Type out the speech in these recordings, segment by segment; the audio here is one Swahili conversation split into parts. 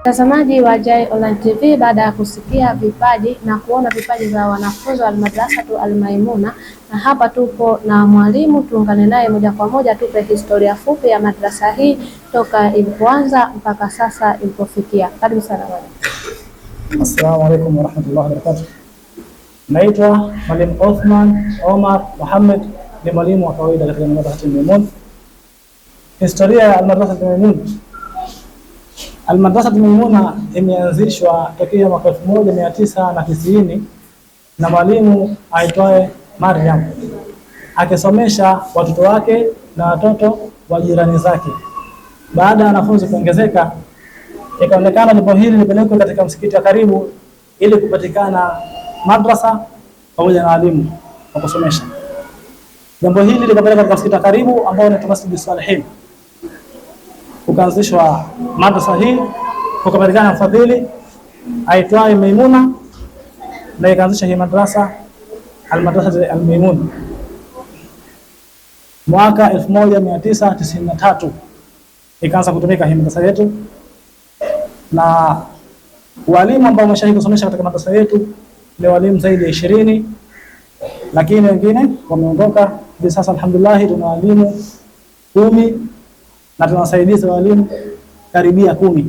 Mtazamaji wa Jai Online TV, baada ya kusikia vipaji na kuona vipaji vya wanafunzi wa Almadrasatu Almaimuna, na hapa tupo na mwalimu, tuungane naye moja kwa moja tupe historia fupi ya madrasa hii toka ilipoanza mpaka sasa ilipofikia. Karibu sana mwalimu. Assalamu alaykum wa rahmatullahi wa barakatuh. Naitwa Mwalimu Othman Omar Muhammad, ni mwalimu wa kawaida katika Almadrasatu Almaimuna. Historia ya Almadrasatu Almaimuna. Almadrasatu Almaimuna imeanzishwa tokea mwaka 1990 na mwalimu aitwaye Maryam, akisomesha watoto wake na watoto wa jirani zake. Baada ya wanafunzi kuongezeka, ikaonekana jambo hili lipelekwe katika msikiti wa karibu ili kupatikana madrasa pamoja na walimu wa kusomesha. Jambo hili likapelekwa katika msikiti wa karibu ambao ni Masjid Salihin. Kukaanzishwa madrasa hii, kukapatikana mfadhili aitwaye Maimuna na ikaanzisha hii madrasa Almadrasatu Almaimuna mwaka 1993 ikaanza kutumika hii madrasa yetu, na walimu ambao wameshahidi kusomesha katika madrasa yetu ni walimu zaidi ya 20, lakini wengine wameondoka. Hivi sasa alhamdulillah tuna walimu 10 na tunawasaidizi walimu karibia 10.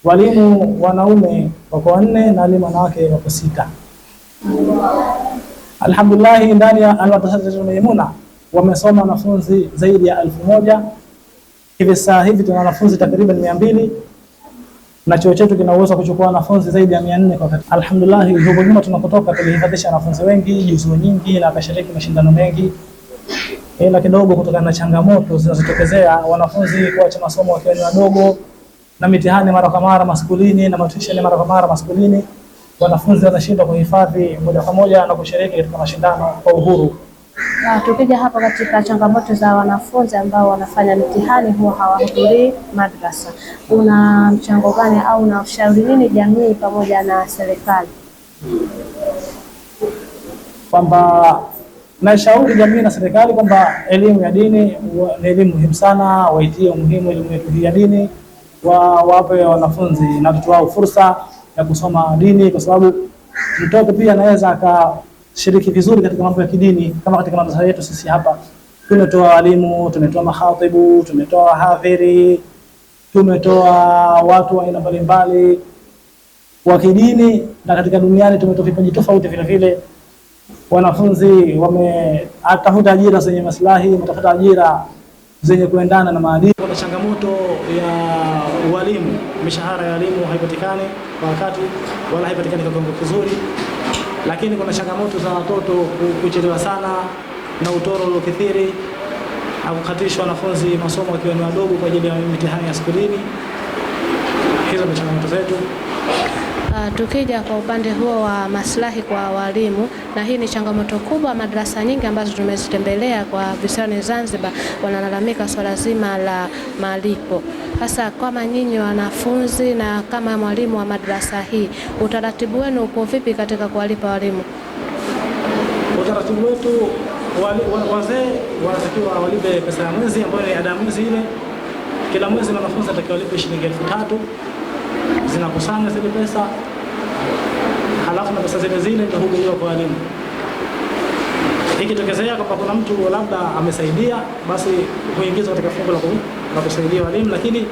Walimu wanaume wako 4 na walimu wanawake wako 6. Alhamdulillah, ndani ya Almadrasatu Almaimuna wamesoma wanafunzi zaidi ya 1000. Hivi sasa hivi tuna wanafunzi takriban 200 na chuo chetu kina uwezo kuchukua wanafunzi zaidi ya 400 kwa wakati. Alhamdulillah, huko nyuma tunapotoka tulihifadhisha wanafunzi wengi, juzuu nyingi na kashiriki mashindano mengi. Ila kidogo kutokana na changamoto zinazotokezea, wanafunzi kuacha masomo wakiwa ni wadogo na mitihani mara kwa mara maskulini na matuisheni mara kwa mara maskulini, wanafunzi wanashindwa kuhifadhi moja kwa moja na kushiriki katika mashindano kwa uhuru. Na tukija hapa katika changamoto za wanafunzi ambao wanafanya mitihani huwa hawahudhurii madrasa, una mchango gani au una ushauri nini jamii pamoja na serikali? Kwamba nashauri jamii na serikali kwamba elimu ya dini ni elimu muhimu sana, waitie umuhimu elimu yetu ya dini, wape wanafunzi na watoto wao fursa ya kusoma dini, kwa sababu mtoto pia anaweza akashiriki vizuri katika mambo ya kidini. Kama katika madrasa yetu sisi hapa tumetoa walimu, tumetoa mahatibu, tumetoa wahadhiri, tumetoa watu wa aina mbalimbali wa kidini, na katika duniani tumetoa vipaji tofauti vile vile. Wanafunzi wametafuta ajira zenye maslahi, wametafuta ajira zenye kuendana na maadili. Kuna changamoto ya walimu, mishahara ya walimu haipatikani kwa wakati wala haipatikani kwa kiwango kizuri, lakini kuna changamoto za watoto kuchelewa sana na utoro uliokithiri, au kukatishwa wanafunzi masomo wakiwa ni wadogo kwa ajili ya mitihani ya skulini. Hizo ni changamoto zetu. Tukija kwa upande huo wa maslahi kwa walimu, na hii ni changamoto kubwa. Madrasa nyingi ambazo tumezitembelea kwa visiwani Zanzibar wanalalamika swala zima la malipo. Sasa kama nyinyi wanafunzi na kama mwalimu wa madrasa hii, utaratibu wenu uko vipi katika kuwalipa walimu? Utaratibu wetu, wazee wanatakiwa walipe pesa ya mwezi ambayo ni ada ya mwezi ile. Kila mwezi wanafunzi anatakiwa walipe shilingi 3000. Zinakusanya zile pesa, halafu na pesa zile ndio hugawiwa kwa walimu. Ikitokezea kwamba kuna mtu labda amesaidia, basi huingizwa katika fungu la kusaidia walimu, lakini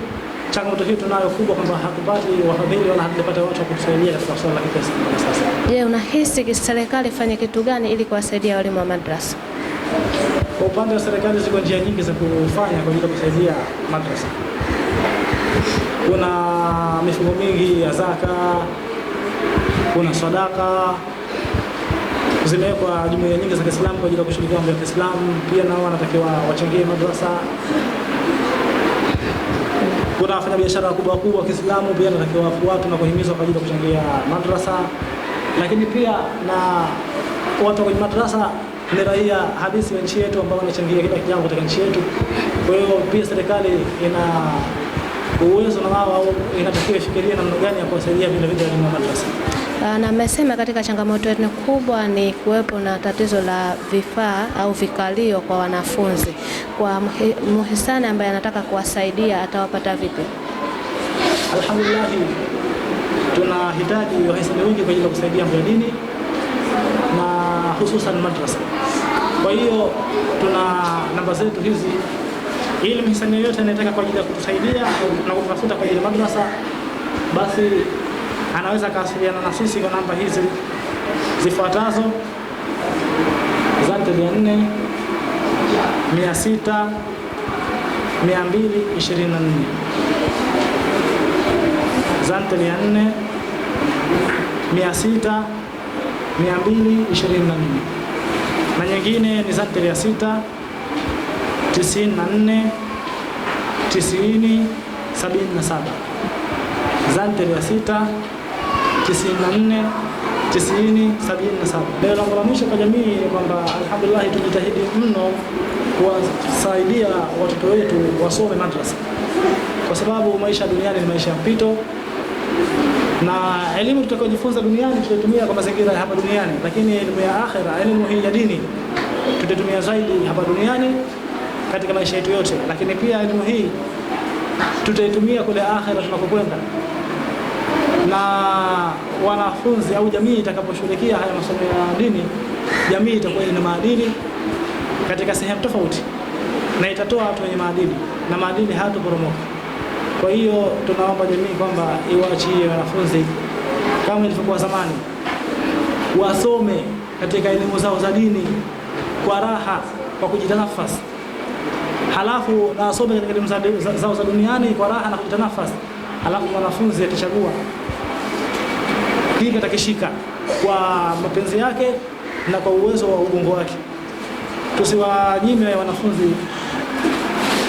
changamoto hii tunayo kubwa kwamba hatupati wafadhili wala hatupata watu wa kutusaidia katika swala la pesa kwa sasa. Je, unahisi serikali ifanye kitu gani ili kuwasaidia walimu wa madrasa? Kwa upande wa serikali ziko njia nyingi za kufanya kwa ajili ya kusaidia madrasa. Kuna mifumo mingi ya zaka, kuna sadaka, zimewekwa jumuiya nyingi za Kiislamu kwa ajili ya kushirikia mambo ya Kiislamu, pia nao wanatakiwa wachangie madrasa. Kuna wafanya biashara wakubwa wa Kiislamu pia wanatakiwa watu na kuhimizwa kwa ajili ya kuchangia madrasa, lakini pia na watu kwenye madrasa ni raia halisi wa nchi yetu ambao wanachangia kila jambo katika nchi yetu. Kwa hiyo pia serikali ina uwezo na wao inatakiwa ifikirie namna gani ya kuwasaidia vile vile walimu wa madrasa. Na mmesema katika changamoto yetu kubwa ni kuwepo na tatizo la vifaa au vikalio kwa wanafunzi. Kwa muhisani ambaye anataka kuwasaidia atawapata vipi? Alhamdulillah, tunahitaji wahisani wengi kwa ajili ya kusaidia mambo ya dini na hususan madrasa. Kwa hiyo tuna namba zetu hizi, ili mhisani yote anayetaka kwa ajili ya kutusaidia na kutafuta kwa ajili ya madrasa, basi anaweza kuwasiliana na sisi kwa namba hizi zifuatazo: Zante 400 600 224, Zante 400 600 224, na nyingine ni Zante 600 94 90 77, Zante 600 94 90 77. Leo langu la mwisho kwa jamii ni kwamba alhamdulillah tujitahidi mno kuwasaidia watoto wetu wasome madrasa, kwa sababu maisha duniani ni maisha ya mpito, na elimu tutakayojifunza duniani tutatumia kwa mazingira ya hapa duniani, lakini elimu ya akhera, elimu hii ya dini tutatumia zaidi hapa duniani katika maisha yetu yote, lakini pia elimu hii tutaitumia kule akhera tunakokwenda. Na wanafunzi au jamii itakaposhughulikia haya masomo ya dini, jamii itakuwa ina maadili katika sehemu tofauti na itatoa watu wenye maadili, na maadili hayatoporomoka. Kwa hiyo tunaomba jamii kwamba iwaachie wanafunzi kama ilivyokuwa zamani, wasome katika elimu zao za dini kwa raha, kwa kujitanafasi, halafu na wasome katika elimu zao za duniani kwa raha na kujitanafasi, halafu mwanafunzi atachagua kile atakishika kwa mapenzi yake na kwa uwezo wa ubongo wake. Tusiwanyime wanafunzi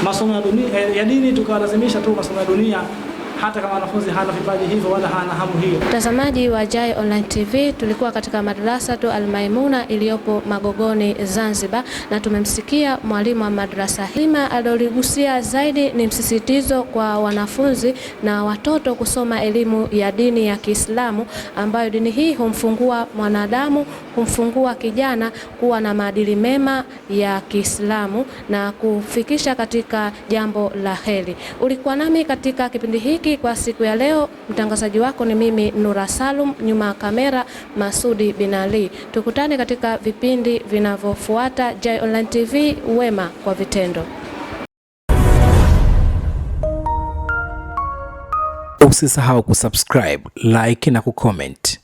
masomo ya dini tukawalazimisha tu masomo ya dunia, hata kama wanafunzi hana vipaji hivyo wala hana hamu hiyo. Mtazamaji wa Jai Online TV, tulikuwa katika madrasa tu Al-Maimuna iliyopo Magogoni, Zanzibar, na tumemsikia mwalimu wa madrasa hima. Aloligusia zaidi ni msisitizo kwa wanafunzi na watoto kusoma elimu ya dini ya Kiislamu, ambayo dini hii humfungua mwanadamu, humfungua kijana kuwa na maadili mema ya Kiislamu na kufikisha katika jambo la heri. Ulikuwa nami katika kipindi hiki kwa siku ya leo. Mtangazaji wako ni mimi Nura Salum, nyuma ya kamera Masudi bin Ali. Tukutane katika vipindi vinavyofuata. Jai Online TV, wema kwa vitendo. Usisahau kusubscribe, like na kucomment.